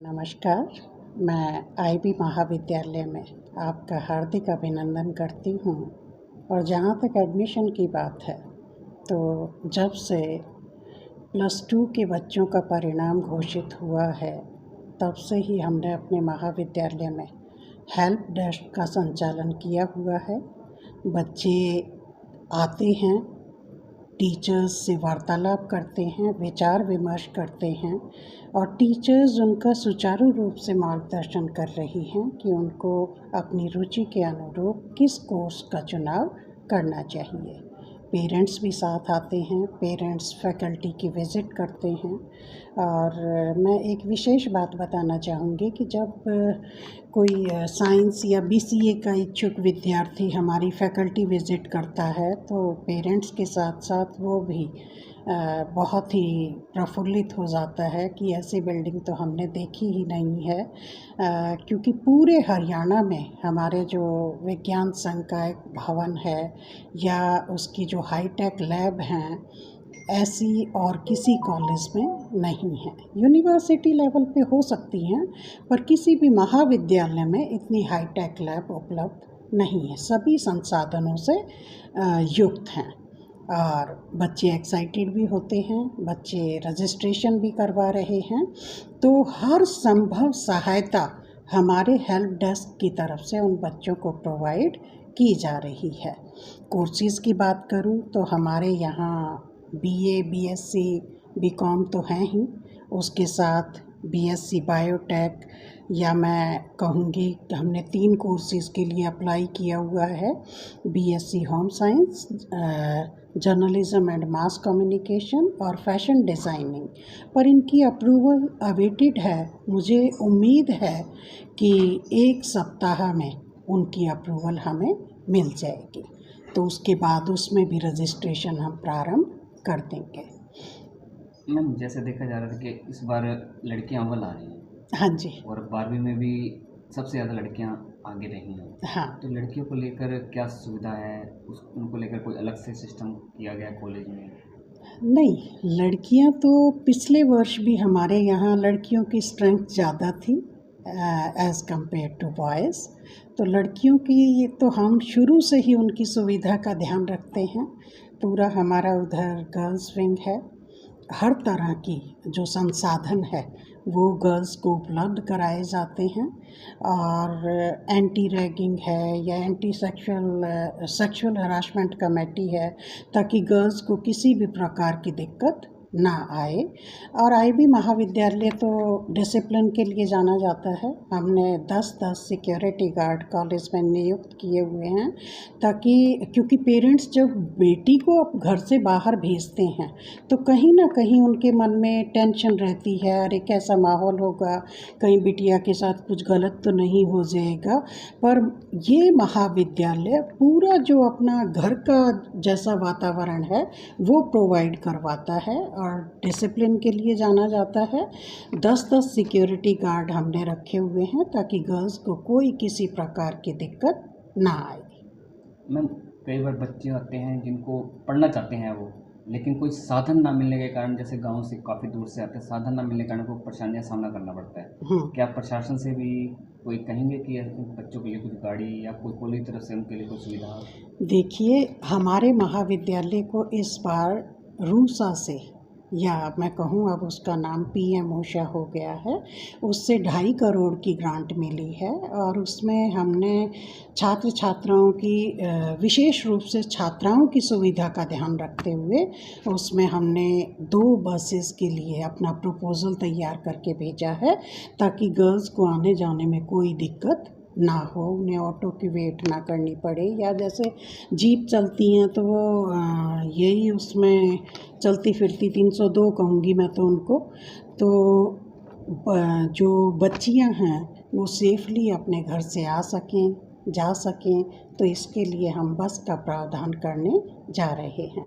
नमस्कार, मैं आईबी महाविद्यालय में आपका हार्दिक अभिनंदन करती हूँ। और जहाँ तक एडमिशन की बात है, तो जब से +2 के बच्चों का परिणाम घोषित हुआ है, तब से ही हमने अपने महाविद्यालय में हेल्प डेस्क का संचालन किया हुआ है। बच्चे आते हैं, टीचर्स से वार्तालाप करते हैं, विचार विमर्श करते हैं और टीचर्स उनका सुचारू रूप से मार्गदर्शन कर रही हैं कि उनको अपनी रुचि के अनुरूप किस कोर्स का चुनाव करना चाहिए। पेरेंट्स भी साथ आते हैं, पेरेंट्स फैकल्टी की विज़िट करते हैं। और मैं एक विशेष बात बताना चाहूँगी कि जब कोई साइंस या बीसीए का इच्छुक विद्यार्थी हमारी फैकल्टी विज़िट करता है, तो पेरेंट्स के साथ साथ वो भी बहुत ही प्रफुल्लित हो जाता है कि ऐसी बिल्डिंग तो हमने देखी ही नहीं है। क्योंकि पूरे हरियाणा में हमारे जो विज्ञान संघ का एक भवन है या उसकी जो हाईटेक लैब हैं, ऐसी और किसी कॉलेज में नहीं है। यूनिवर्सिटी लेवल पे हो सकती हैं, पर किसी भी महाविद्यालय में इतनी हाईटेक लैब उपलब्ध नहीं है। सभी संसाधनों से युक्त हैं और बच्चे एक्साइटेड भी होते हैं, बच्चे रजिस्ट्रेशन भी करवा रहे हैं। तो हर संभव सहायता हमारे हेल्प डेस्क की तरफ से उन बच्चों को प्रोवाइड की जा रही है। कोर्सेज़ की बात करूं तो हमारे यहाँ बीए, बीएससी, बीकॉम तो हैं ही, उसके साथ बीएससी बायोटेक, या मैं कहूँगी कि हमने 3 कोर्सेज़ के लिए अप्लाई किया हुआ है। BSc home science, journalism and mass communication और फैशन डिज़ाइनिंग, पर इनकी अप्रूवल अवेटेड है। मुझे उम्मीद है कि 1 सप्ताह में उनकी अप्रूवल हमें मिल जाएगी, तो उसके बाद उसमें भी रजिस्ट्रेशन हम प्रारंभ कर देंगे। मैम, जैसे देखा जा रहा था कि इस बार लड़कियां अव्वल आ रही हैं। हाँ जी। और 12वीं में भी सबसे ज़्यादा लड़कियां आगे रही हैं। हाँ, तो लड़कियों को लेकर क्या सुविधा है, उनको लेकर कोई अलग से सिस्टम किया गया कॉलेज में? नहीं, लड़कियां तो पिछले वर्ष भी हमारे यहाँ लड़कियों की स्ट्रेंथ ज़्यादा थी एज़ कंपेयर टू बॉयज़। तो लड़कियों की तो हम शुरू से ही उनकी सुविधा का ध्यान रखते हैं। पूरा हमारा उधर गर्ल्स विंग है। हर तरह की जो संसाधन है वो गर्ल्स को उपलब्ध कराए जाते हैं। और एंटी रैगिंग है या एंटी सेक्सुअल हरासमेंट कमेटी है, ताकि गर्ल्स को किसी भी प्रकार की दिक्कत ना आए। और आईबी महाविद्यालय तो डिसिप्लिन के लिए जाना जाता है। हमने 10-10 सिक्योरिटी गार्ड कॉलेज में नियुक्त किए हुए हैं, ताकि क्योंकि पेरेंट्स जब बेटी को अब घर से बाहर भेजते हैं तो कहीं ना कहीं उनके मन में टेंशन रहती है, अरे कैसा माहौल होगा, कहीं बिटिया के साथ कुछ गलत तो नहीं हो जाएगा। पर ये महाविद्यालय पूरा जो अपना घर का जैसा वातावरण है वो प्रोवाइड करवाता है और डिसिप्लिन के लिए जाना जाता है। 10-10 सिक्योरिटी गार्ड हमने रखे हुए हैं ताकि गर्ल्स को कोई किसी प्रकार की दिक्कत ना आए। मैम, कई बार बच्चे आते हैं जिनको पढ़ना चाहते हैं वो, लेकिन कोई साधन ना मिलने के कारण, जैसे गांव से काफ़ी दूर से आते हैं, साधन ना मिलने के कारण उनको परेशानियां सामना करना पड़ता है। क्या प्रशासन से भी कोई कहेंगे कि बच्चों के लिए कुछ गाड़ी या कोई कॉलेज तरफ से उनके लिए कोई सुविधा? देखिए, हमारे महाविद्यालय को इस बार रूसा से, या मैं कहूँ अब उसका नाम पीएम ऊषा हो गया है, उससे 2.5 करोड़ की ग्रांट मिली है। और उसमें हमने छात्र छात्राओं की विशेष रूप से छात्राओं की सुविधा का ध्यान रखते हुए उसमें हमने 2 बसेस के लिए अपना प्रपोज़ल तैयार करके भेजा है, ताकि गर्ल्स को आने जाने में कोई दिक्कत ना हो, उन्हें ऑटो की वेट ना करनी पड़े। या जैसे जीप चलती हैं तो वो यही उसमें चलती फिरती 302 कहूँगी मैं तो उनको। तो जो बच्चियां हैं वो सेफली अपने घर से आ सकें, जा सकें, तो इसके लिए हम बस का प्रावधान करने जा रहे हैं।